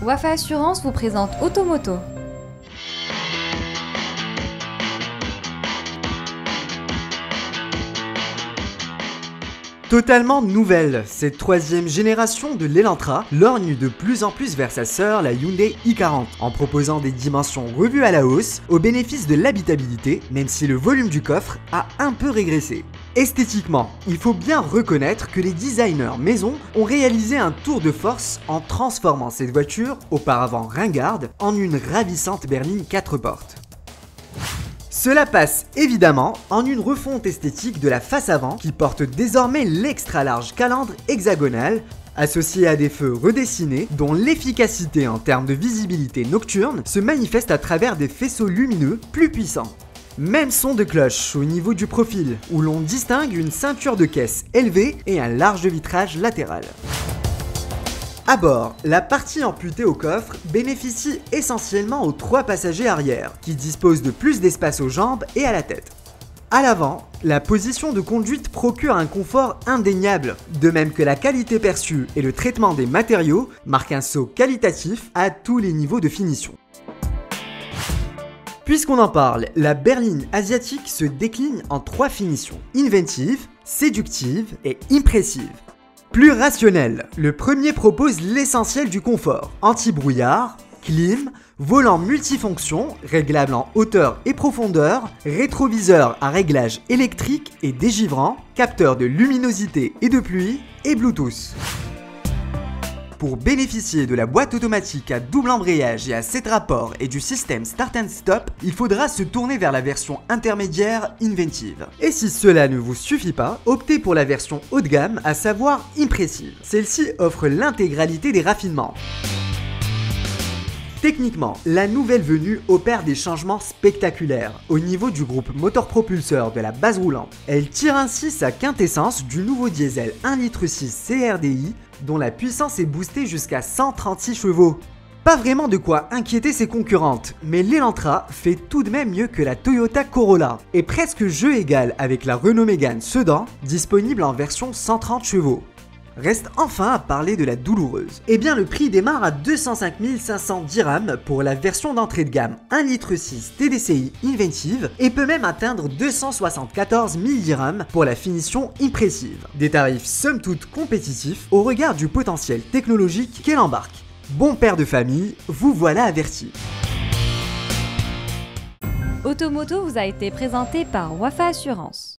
Wafa Assurance vous présente Automoto. Totalement nouvelle, cette troisième génération de l'Elantra lorgne de plus en plus vers sa sœur, la Hyundai i40, en proposant des dimensions revues à la hausse au bénéfice de l'habitabilité, même si le volume du coffre a un peu régressé. Esthétiquement, il faut bien reconnaître que les designers maison ont réalisé un tour de force en transformant cette voiture, auparavant ringarde, en une ravissante berline 4 portes. Cela passe évidemment en une refonte esthétique de la face avant qui porte désormais l'extra large calandre hexagonale associé à des feux redessinés dont l'efficacité en termes de visibilité nocturne se manifeste à travers des faisceaux lumineux plus puissants. Même son de cloche au niveau du profil où l'on distingue une ceinture de caisse élevée et un large vitrage latéral. À bord, la partie amputée au coffre bénéficie essentiellement aux 3 passagers arrière, qui disposent de plus d'espace aux jambes et à la tête. À l'avant, la position de conduite procure un confort indéniable, de même que la qualité perçue et le traitement des matériaux marquent un saut qualitatif à tous les niveaux de finition. Puisqu'on en parle, la berline asiatique se décline en 3 finitions: inventive, séductive et impressive. Plus rationnel, le premier propose l'essentiel du confort: anti-brouillard, clim, volant multifonction, réglable en hauteur et profondeur, rétroviseur à réglage électrique et dégivrant, capteur de luminosité et de pluie, et Bluetooth. Pour bénéficier de la boîte automatique à double embrayage et à 7 rapports et du système Start and Stop, il faudra se tourner vers la version intermédiaire Inventive. Et si cela ne vous suffit pas, optez pour la version haut de gamme, à savoir Impressive. Celle-ci offre l'intégralité des raffinements. Techniquement, la nouvelle venue opère des changements spectaculaires au niveau du groupe moteur-propulseur de la base roulante. Elle tire ainsi sa quintessence du nouveau diesel 1,6 litre CRDI dont la puissance est boostée jusqu'à 136 chevaux. Pas vraiment de quoi inquiéter ses concurrentes, mais l'Elantra fait tout de même mieux que la Toyota Corolla et presque jeu égal avec la Renault Mégane Sedan, disponible en version 130 chevaux. Reste enfin à parler de la douloureuse. Eh bien, le prix démarre à 205 500 dirhams pour la version d'entrée de gamme 1,6 litre TDCi Inventive et peut même atteindre 274 000 dirhams pour la finition Impressive. Des tarifs somme toute compétitifs au regard du potentiel technologique qu'elle embarque. Bon père de famille, vous voilà averti. Automoto vous a été présenté par Wafa Assurance.